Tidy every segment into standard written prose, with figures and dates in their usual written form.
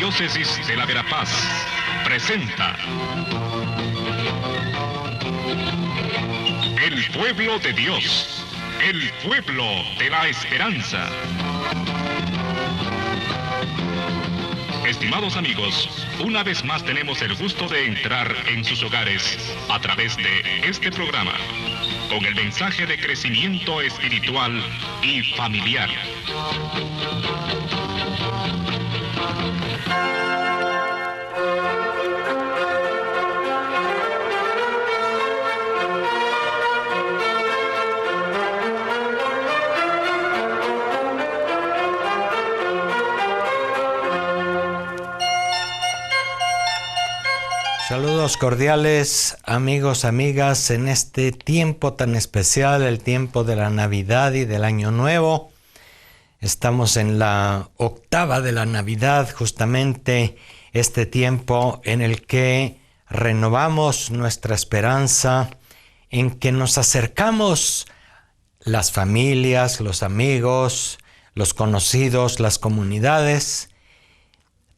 Arquidiócesis de la Verapaz presenta El Pueblo de Dios, el pueblo de la esperanza. Estimados amigos, una vez más tenemos el gusto de entrar en sus hogares a través de este programa, con el mensaje de crecimiento espiritual y familiar. Saludos cordiales, amigos, amigas, en este tiempo tan especial, el tiempo de la Navidad y del Año Nuevo. Estamos en la octava de la Navidad, justamente este tiempo en el que renovamos nuestra esperanza, en que nos acercamos las familias, los amigos, los conocidos, las comunidades.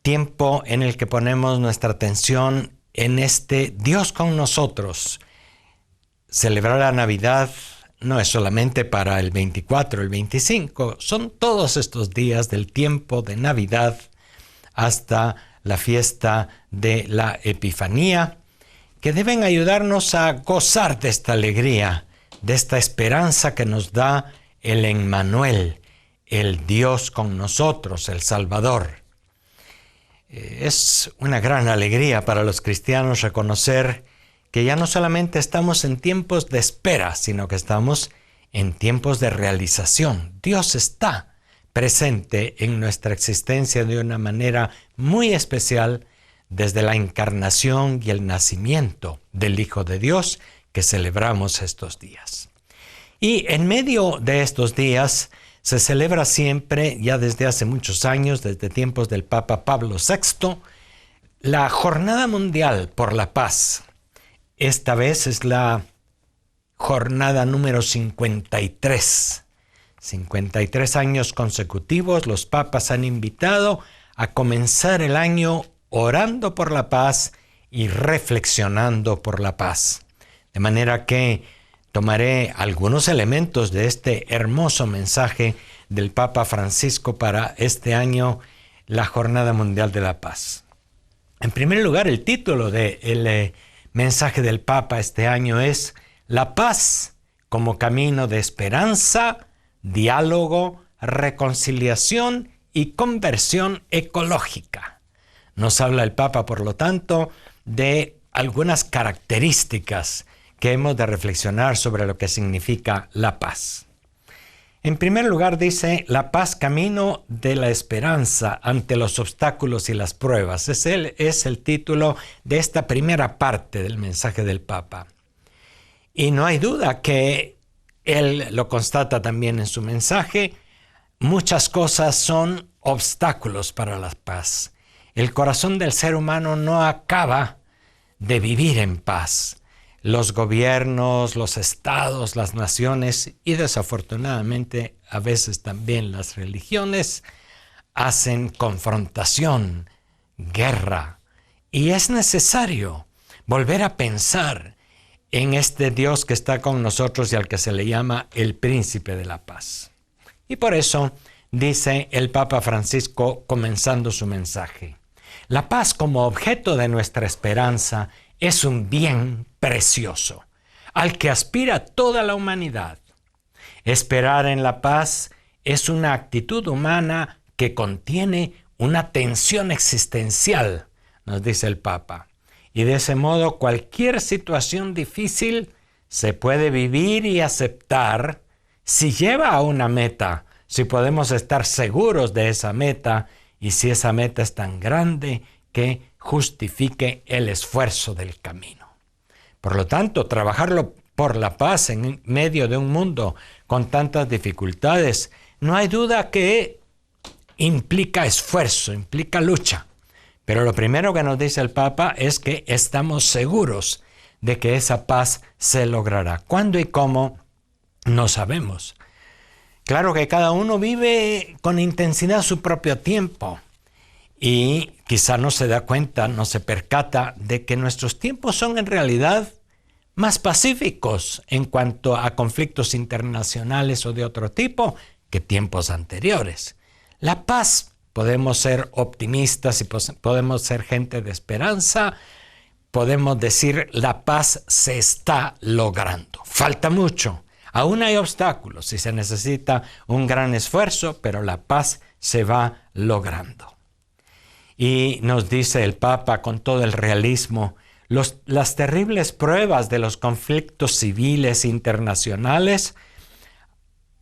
Tiempo en el que ponemos nuestra atención en este Dios con nosotros. Celebrar la Navidad no es solamente para el 24, el 25, son todos estos días del tiempo de Navidad hasta la fiesta de la Epifanía, que deben ayudarnos a gozar de esta alegría, de esta esperanza que nos da el Emmanuel, el Dios con nosotros, el Salvador. Es una gran alegría para los cristianos reconocer que ya no solamente estamos en tiempos de espera, sino que estamos en tiempos de realización. Dios está presente en nuestra existencia de una manera muy especial desde la encarnación y el nacimiento del Hijo de Dios que celebramos estos días. Y en medio de estos días se celebra siempre, ya desde hace muchos años, desde tiempos del Papa Pablo VI, la Jornada Mundial por la Paz. Esta vez es la jornada número 53. 53 años consecutivos los papas han invitado a comenzar el año orando por la paz y reflexionando por la paz. De manera que tomaré algunos elementos de este hermoso mensaje del Papa Francisco para este año, la Jornada Mundial de la Paz. En primer lugar, el título del mensaje del Papa este año es La paz como camino de esperanza, diálogo, reconciliación y conversión ecológica. Nos habla el Papa, por lo tanto, de algunas características que hemos de reflexionar sobre lo que significa la paz. En primer lugar dice, la paz camino de la esperanza ante los obstáculos y las pruebas. Es el título de esta primera parte del mensaje del Papa. Y no hay duda que él lo constata también en su mensaje, muchas cosas son obstáculos para la paz. El corazón del ser humano no acaba de vivir en paz. Los gobiernos, los estados, las naciones y desafortunadamente a veces también las religiones hacen confrontación, guerra. Y es necesario volver a pensar en este Dios que está con nosotros y al que se le llama el Príncipe de la Paz. Y por eso dice el Papa Francisco comenzando su mensaje, la paz como objeto de nuestra esperanza es un bien precioso, al que aspira toda la humanidad. Esperar en la paz es una actitud humana que contiene una tensión existencial, nos dice el Papa. Y de ese modo cualquier situación difícil se puede vivir y aceptar si lleva a una meta, si podemos estar seguros de esa meta y si esa meta es tan grande que justifique el esfuerzo del camino. Por lo tanto, trabajarlo por la paz en medio de un mundo con tantas dificultades, no hay duda que implica esfuerzo, implica lucha. Pero lo primero que nos dice el Papa es que estamos seguros de que esa paz se logrará. ¿Cuándo y cómo? No sabemos. Claro que cada uno vive con intensidad su propio tiempo y quizá no se da cuenta, no se percata de que nuestros tiempos son en realidad más pacíficos en cuanto a conflictos internacionales o de otro tipo que tiempos anteriores. La paz, podemos ser optimistas y podemos ser gente de esperanza, podemos decir la paz se está logrando. Falta mucho, aún hay obstáculos y se necesita un gran esfuerzo, pero la paz se va logrando. Y nos dice el Papa con todo el realismo, las terribles pruebas de los conflictos civiles internacionales,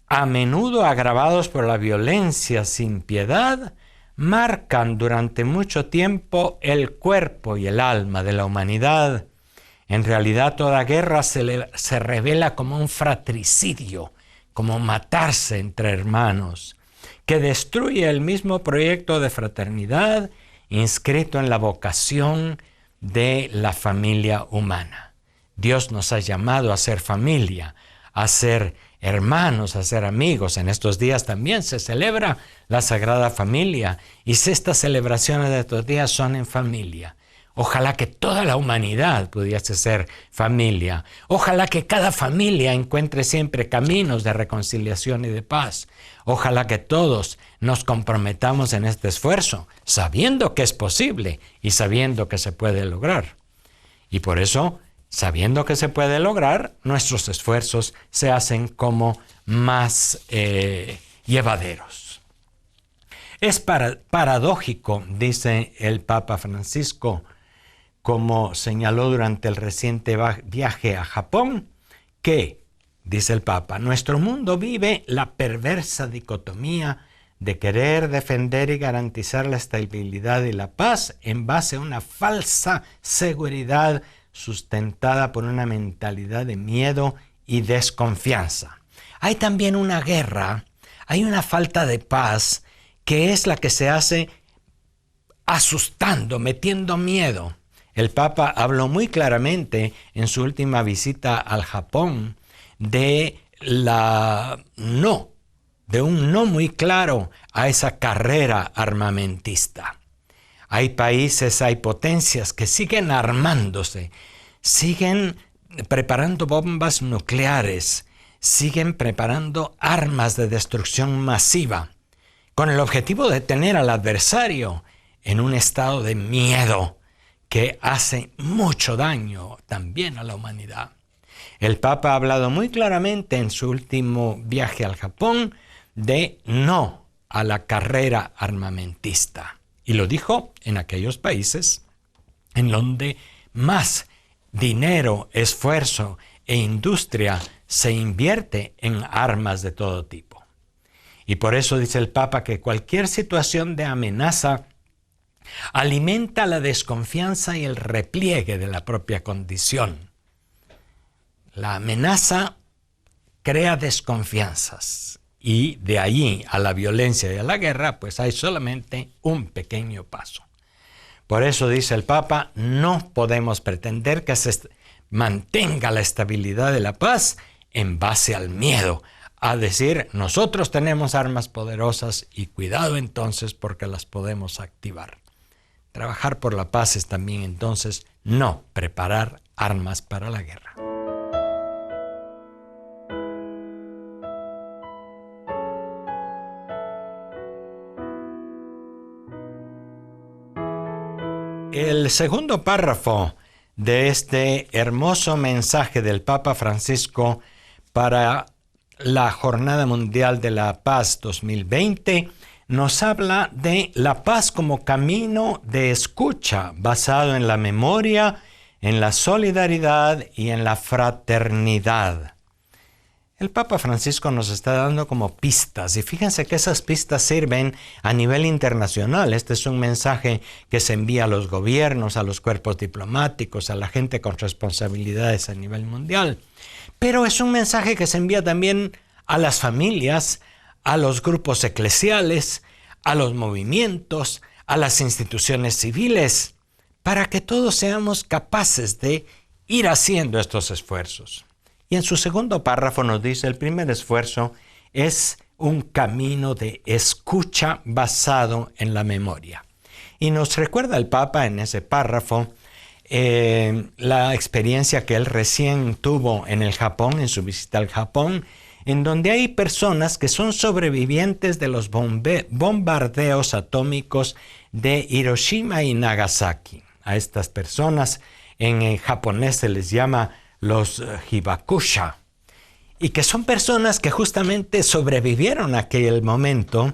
a menudo agravados por la violencia sin piedad, marcan durante mucho tiempo el cuerpo y el alma de la humanidad. En realidad, toda guerra se revela como un fratricidio, como matarse entre hermanos, que destruye el mismo proyecto de fraternidad inscrito en la vocación de la familia humana. Dios nos ha llamado a ser familia, a ser hermanos, a ser amigos. En estos días también se celebra la Sagrada Familia y si estas celebraciones de estos días son en familia. Ojalá que toda la humanidad pudiese ser familia. Ojalá que cada familia encuentre siempre caminos de reconciliación y de paz. Ojalá que todos nos comprometamos en este esfuerzo, sabiendo que es posible y sabiendo que se puede lograr. Y por eso, sabiendo que se puede lograr, nuestros esfuerzos se hacen como más llevaderos. Es paradójico, dice el Papa Francisco, como señaló durante el reciente viaje a Japón, que, dice el Papa, nuestro mundo vive la perversa dicotomía de querer defender y garantizar la estabilidad y la paz en base a una falsa seguridad sustentada por una mentalidad de miedo y desconfianza. Hay también una guerra, hay una falta de paz que es la que se hace asustando, metiendo miedo. El Papa habló muy claramente en su última visita al Japón de un no muy claro a esa carrera armamentista. Hay países, hay potencias que siguen armándose, siguen preparando bombas nucleares, siguen preparando armas de destrucción masiva, con el objetivo de tener al adversario en un estado de miedo que hace mucho daño también a la humanidad. El Papa ha hablado muy claramente en su último viaje al Japón de no a la carrera armamentista. Y lo dijo en aquellos países en donde más dinero, esfuerzo e industria se invierte en armas de todo tipo. Y por eso dice el Papa que cualquier situación de amenaza alimenta la desconfianza y el repliegue de la propia condición. La amenaza crea desconfianzas y de allí a la violencia y a la guerra, pues hay solamente un pequeño paso. Por eso dice el Papa, no podemos pretender que se mantenga la estabilidad de la paz en base al miedo, a decir, nosotros tenemos armas poderosas y cuidado entonces porque las podemos activar. Trabajar por la paz es también entonces no preparar armas para la guerra. El segundo párrafo de este hermoso mensaje del Papa Francisco para la Jornada Mundial de la Paz 2020 nos habla de la paz como camino de escucha basado en la memoria, en la solidaridad y en la fraternidad. El Papa Francisco nos está dando como pistas y fíjense que esas pistas sirven a nivel internacional. Este es un mensaje que se envía a los gobiernos, a los cuerpos diplomáticos, a la gente con responsabilidades a nivel mundial. Pero es un mensaje que se envía también a las familias, a los grupos eclesiales, a los movimientos, a las instituciones civiles, para que todos seamos capaces de ir haciendo estos esfuerzos. Y en su segundo párrafo nos dice, el primer esfuerzo es un camino de escucha basado en la memoria. Y nos recuerda el Papa en ese párrafo la experiencia que él recién tuvo en el Japón, en su visita al Japón, en donde hay personas que son sobrevivientes de los bombardeos atómicos de Hiroshima y Nagasaki. A estas personas en japonés se les llama los hibakusha, y que son personas que justamente sobrevivieron a aquel momento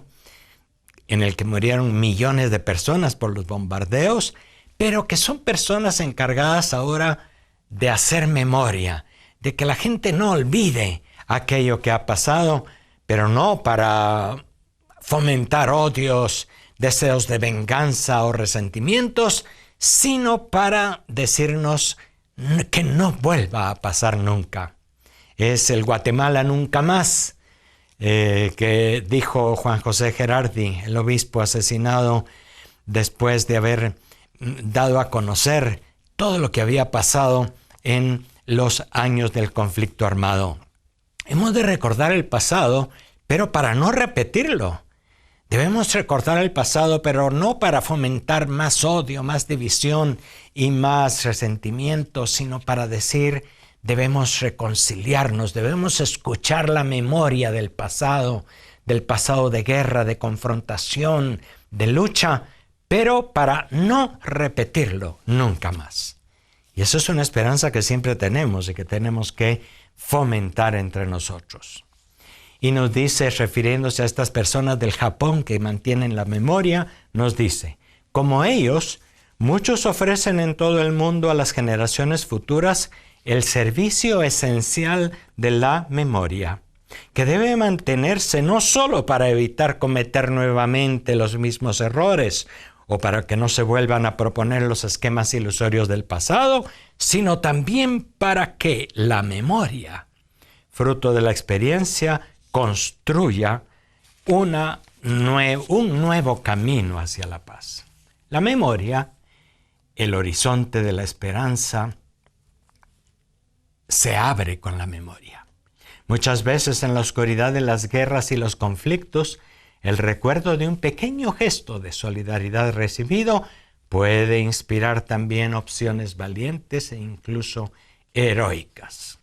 en el que murieron millones de personas por los bombardeos, pero que son personas encargadas ahora de hacer memoria, de que la gente no olvide aquello que ha pasado, pero no para fomentar odios, deseos de venganza o resentimientos, sino para decirnos que no vuelva a pasar nunca. Es el Guatemala nunca más, que dijo Juan José Gerardi, el obispo asesinado después de haber dado a conocer todo lo que había pasado en los años del conflicto armado. Hemos de recordar el pasado, pero para no repetirlo. Debemos recordar el pasado, pero no para fomentar más odio, más división y más resentimiento, sino para decir, debemos reconciliarnos, debemos escuchar la memoria del pasado de guerra, de confrontación, de lucha, pero para no repetirlo nunca más. Y eso es una esperanza que siempre tenemos y que tenemos que fomentar entre nosotros. Y nos dice, refiriéndose a estas personas del Japón que mantienen la memoria, nos dice, como ellos, muchos ofrecen en todo el mundo a las generaciones futuras el servicio esencial de la memoria, que debe mantenerse no solo para evitar cometer nuevamente los mismos errores o para que no se vuelvan a proponer los esquemas ilusorios del pasado, sino también para que la memoria, fruto de la experiencia, construya un nuevo camino hacia la paz. La memoria, el horizonte de la esperanza, se abre con la memoria. Muchas veces en la oscuridad de las guerras y los conflictos, el recuerdo de un pequeño gesto de solidaridad recibido puede inspirar también opciones valientes e incluso heroicas.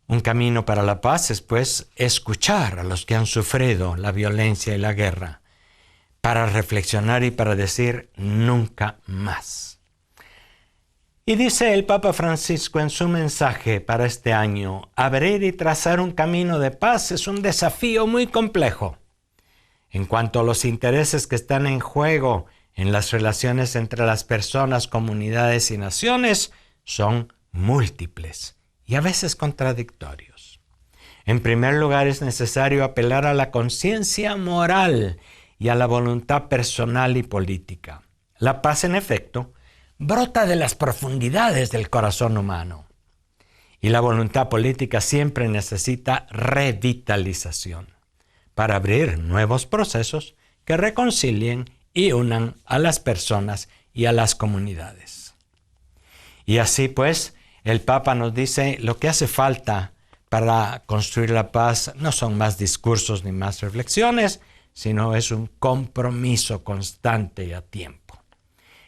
Un camino para la paz es, pues, escuchar a los que han sufrido la violencia y la guerra, para reflexionar y para decir nunca más. Y dice el Papa Francisco en su mensaje para este año, abrir y trazar un camino de paz es un desafío muy complejo. En cuanto a los intereses que están en juego en las relaciones entre las personas, comunidades y naciones, son múltiples y a veces contradictorios. En primer lugar, es necesario apelar a la conciencia moral y a la voluntad personal y política. La paz, en efecto, brota de las profundidades del corazón humano. Y la voluntad política siempre necesita revitalización para abrir nuevos procesos que reconcilien y unan a las personas y a las comunidades. Y así pues, el Papa nos dice, lo que hace falta para construir la paz no son más discursos ni más reflexiones, sino es un compromiso constante y a tiempo.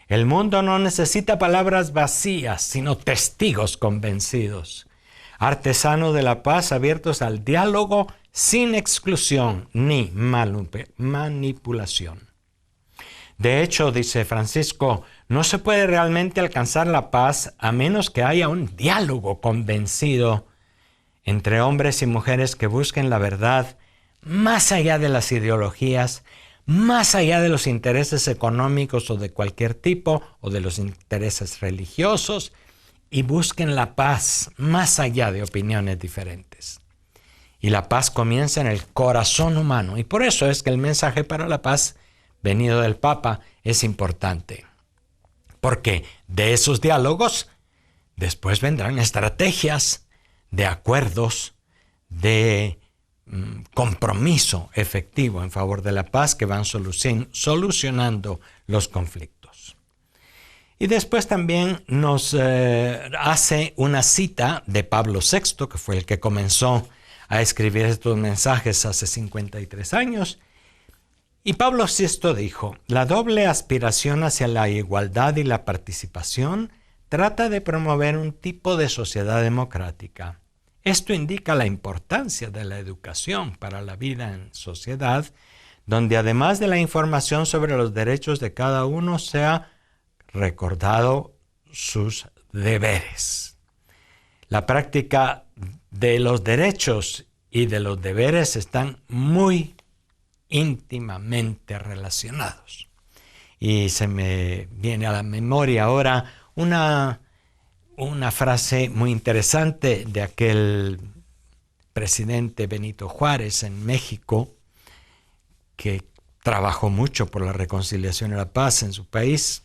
El mundo no necesita palabras vacías, sino testigos convencidos, artesanos de la paz abiertos al diálogo sin exclusión ni manipulación. De hecho, dice Francisco, no se puede realmente alcanzar la paz a menos que haya un diálogo convencido entre hombres y mujeres que busquen la verdad más allá de las ideologías, más allá de los intereses económicos o de cualquier tipo, o de los intereses religiosos, y busquen la paz más allá de opiniones diferentes. Y la paz comienza en el corazón humano, y por eso es que el mensaje para la paz venido del Papa es importante. Porque de esos diálogos después vendrán estrategias de acuerdos, de compromiso efectivo en favor de la paz que van solucionando los conflictos. Y después también nos hace una cita de Pablo VI, que fue el que comenzó a escribir estos mensajes hace 53 años, Y Pablo VI dijo, la doble aspiración hacia la igualdad y la participación trata de promover un tipo de sociedad democrática. Esto indica la importancia de la educación para la vida en sociedad, donde además de la información sobre los derechos de cada uno, sea recordado sus deberes. La práctica de los derechos y de los deberes están muy íntimamente relacionados. Y se me viene a la memoria ahora una frase muy interesante de aquel presidente Benito Juárez en México, que trabajó mucho por la reconciliación y la paz en su país,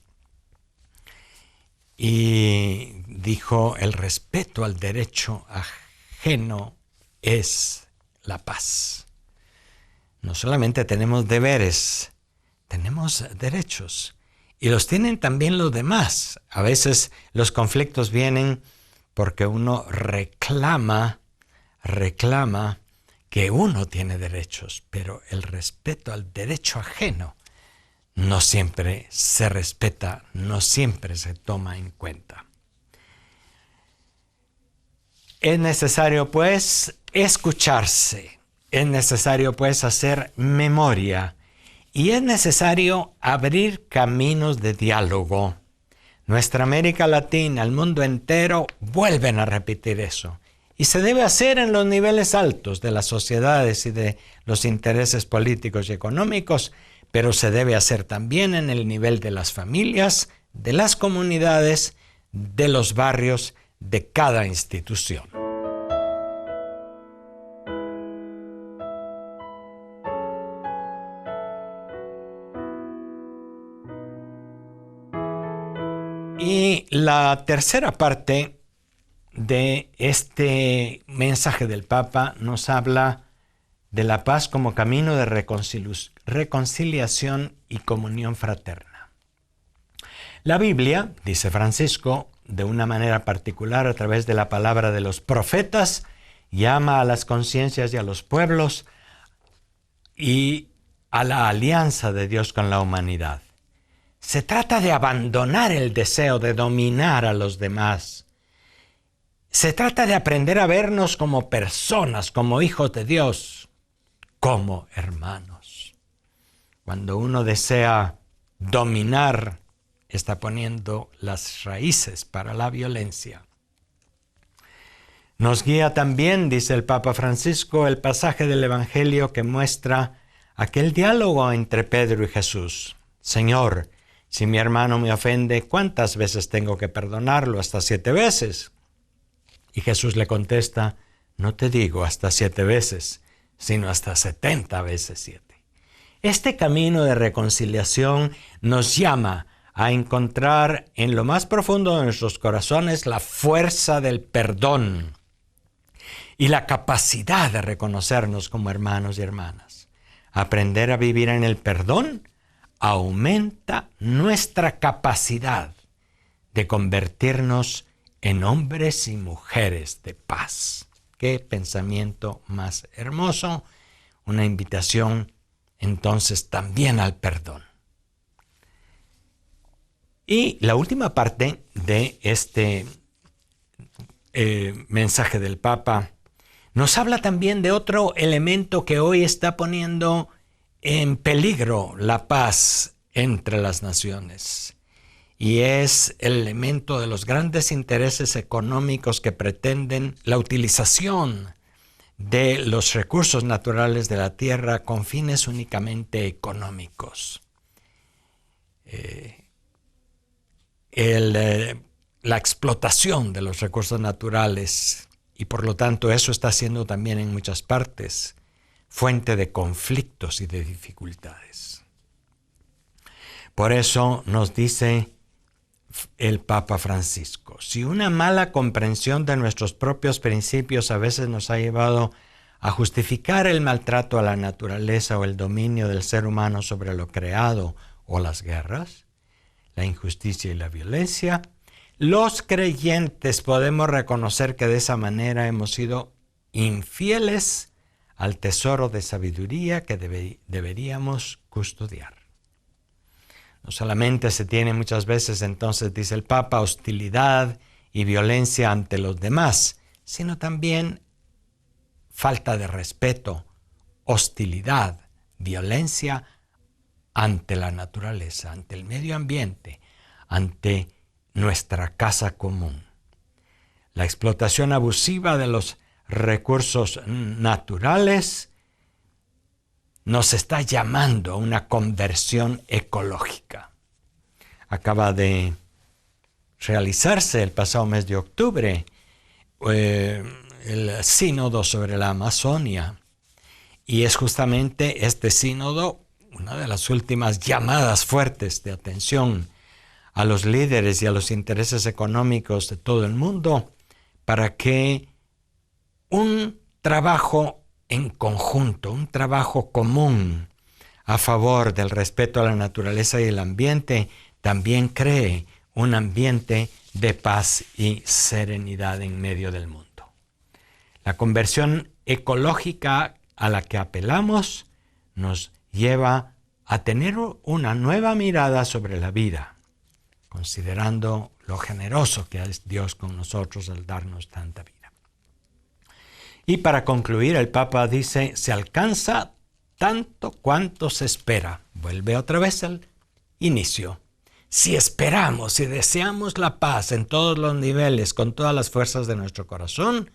y dijo, el respeto al derecho ajeno es la paz. No solamente tenemos deberes, tenemos derechos. Y los tienen también los demás. A veces los conflictos vienen porque uno reclama que uno tiene derechos, pero el respeto al derecho ajeno no siempre se respeta, no siempre se toma en cuenta. Es necesario, pues, escucharse. Es necesario, pues, hacer memoria. Y es necesario abrir caminos de diálogo. Nuestra América Latina, el mundo entero, vuelven a repetir eso. Y se debe hacer en los niveles altos de las sociedades y de los intereses políticos y económicos, pero se debe hacer también en el nivel de las familias, de las comunidades, de los barrios, de cada institución. Y la tercera parte de este mensaje del Papa nos habla de la paz como camino de reconciliación y comunión fraterna. La Biblia, dice Francisco, de una manera particular a través de la palabra de los profetas, llama a las conciencias y a los pueblos y a la alianza de Dios con la humanidad. Se trata de abandonar el deseo de dominar a los demás. Se trata de aprender a vernos como personas, como hijos de Dios, como hermanos. Cuando uno desea dominar, está poniendo las raíces para la violencia. Nos guía también, dice el Papa Francisco, el pasaje del Evangelio que muestra aquel diálogo entre Pedro y Jesús. Señor, si mi hermano me ofende, ¿cuántas veces tengo que perdonarlo? ¿Hasta 7 veces? Y Jesús le contesta, no te digo hasta 7 veces, sino hasta 70 veces 7. Este camino de reconciliación nos llama a encontrar en lo más profundo de nuestros corazones la fuerza del perdón y la capacidad de reconocernos como hermanos y hermanas. Aprender a vivir en el perdón aumenta nuestra capacidad de convertirnos en hombres y mujeres de paz. Qué pensamiento más hermoso. Una invitación entonces también al perdón. Y la última parte de este mensaje del Papa nos habla también de otro elemento que hoy está poniendo en peligro la paz entre las naciones. Y es el elemento de los grandes intereses económicos que pretenden la utilización de los recursos naturales de la tierra con fines únicamente económicos. La explotación de los recursos naturales, y por lo tanto eso está siendo también en muchas partes fuente de conflictos y de dificultades. Por eso nos dice el Papa Francisco, si una mala comprensión de nuestros propios principios a veces nos ha llevado a justificar el maltrato a la naturaleza o el dominio del ser humano sobre lo creado o las guerras, la injusticia y la violencia, los creyentes podemos reconocer que de esa manera hemos sido infieles al tesoro de sabiduría que deberíamos custodiar. No solamente se tiene muchas veces, entonces, dice el Papa, hostilidad y violencia ante los demás, sino también falta de respeto, hostilidad, violencia ante la naturaleza, ante el medio ambiente, ante nuestra casa común. La explotación abusiva de los recursos naturales nos está llamando a una conversión ecológica. Acaba de realizarse el pasado mes de octubre el sínodo sobre la Amazonia, y es justamente este sínodo una de las últimas llamadas fuertes de atención a los líderes y a los intereses económicos de todo el mundo para que un trabajo en conjunto, un trabajo común a favor del respeto a la naturaleza y el ambiente también cree un ambiente de paz y serenidad en medio del mundo. La conversión ecológica a la que apelamos nos lleva a tener una nueva mirada sobre la vida, considerando lo generoso que es Dios con nosotros al darnos tanta vida. Y para concluir, el Papa dice, se alcanza tanto cuanto se espera. Vuelve otra vez al inicio. Si esperamos, si deseamos la paz en todos los niveles, con todas las fuerzas de nuestro corazón,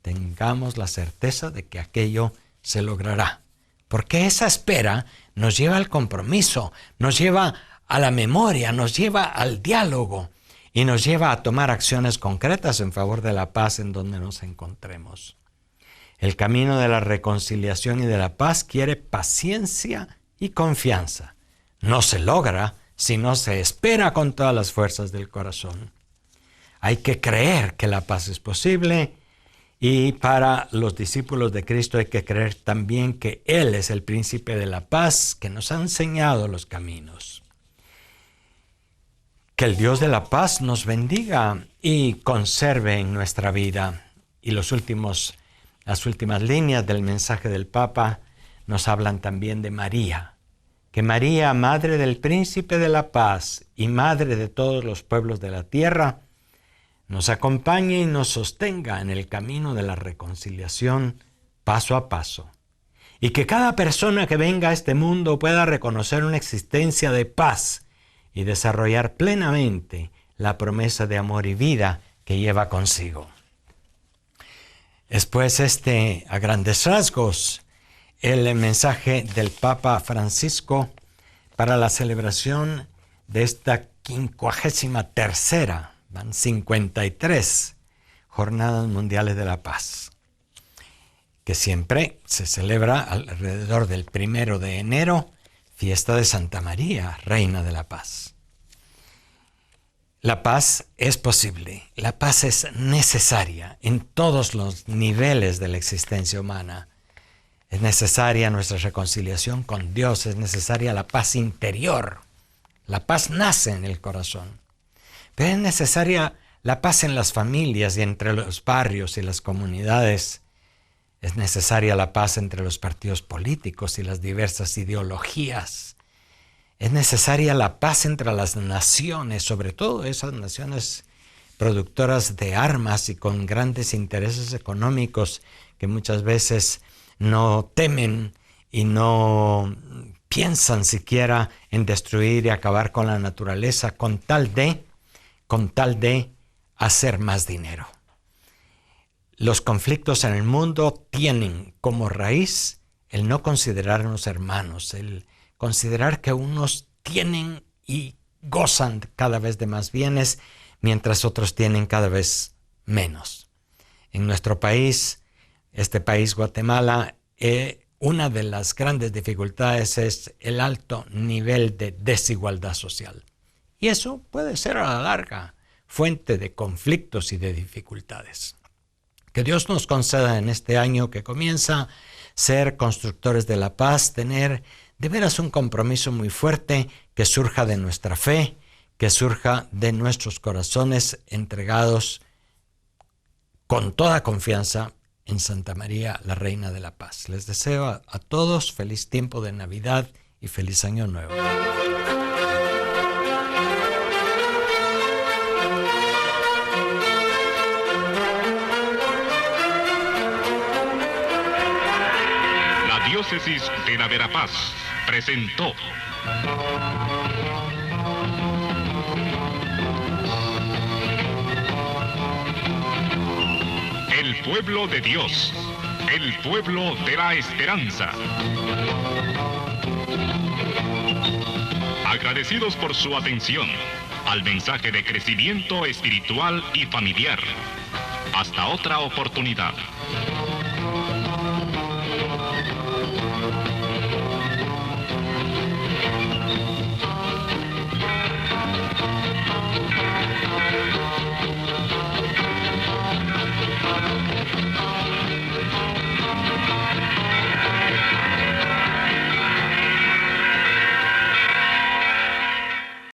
tengamos la certeza de que aquello se logrará. Porque esa espera nos lleva al compromiso, nos lleva a la memoria, nos lleva al diálogo y nos lleva a tomar acciones concretas en favor de la paz en donde nos encontremos. El camino de la reconciliación y de la paz quiere paciencia y confianza. No se logra si no se espera con todas las fuerzas del corazón. Hay que creer que la paz es posible, y para los discípulos de Cristo hay que creer también que Él es el príncipe de la paz que nos ha enseñado los caminos. Que el Dios de la paz nos bendiga y conserve en nuestra vida. Y las últimas líneas del mensaje del Papa nos hablan también de María. Que María, madre del príncipe de la paz y madre de todos los pueblos de la tierra, nos acompañe y nos sostenga en el camino de la reconciliación paso a paso. Y que cada persona que venga a este mundo pueda reconocer una existencia de paz y desarrollar plenamente la promesa de amor y vida que lleva consigo. Después a grandes rasgos, el mensaje del Papa Francisco para la celebración de esta 53ª, van 53 Jornadas Mundiales de la Paz, que siempre se celebra alrededor del 1 de enero, fiesta de Santa María, Reina de la Paz. La paz es posible, la paz es necesaria en todos los niveles de la existencia humana. Es necesaria nuestra reconciliación con Dios, es necesaria la paz interior. La paz nace en el corazón. Pero es necesaria la paz en las familias y entre los barrios y las comunidades. Es necesaria la paz entre los partidos políticos y las diversas ideologías. Es necesaria la paz entre las naciones, sobre todo esas naciones productoras de armas y con grandes intereses económicos que muchas veces no temen y no piensan siquiera en destruir y acabar con la naturaleza con tal de hacer más dinero. Los conflictos en el mundo tienen como raíz el no considerarnos hermanos, el considerar que unos tienen y gozan cada vez de más bienes, mientras otros tienen cada vez menos. En nuestro país, este país Guatemala, una de las grandes dificultades es el alto nivel de desigualdad social. Y eso puede ser a la larga fuente de conflictos y de dificultades. Que Dios nos conceda en este año que comienza ser constructores de la paz, tener de veras un compromiso muy fuerte que surja de nuestra fe, que surja de nuestros corazones entregados con toda confianza en Santa María, la Reina de la Paz. Les deseo a todos feliz tiempo de Navidad y feliz Año Nuevo. La Diócesis de la Verapaz presentó El pueblo de Dios, el pueblo de la esperanza. Agradecidos por su atención al mensaje de crecimiento espiritual y familiar. Hasta otra oportunidad.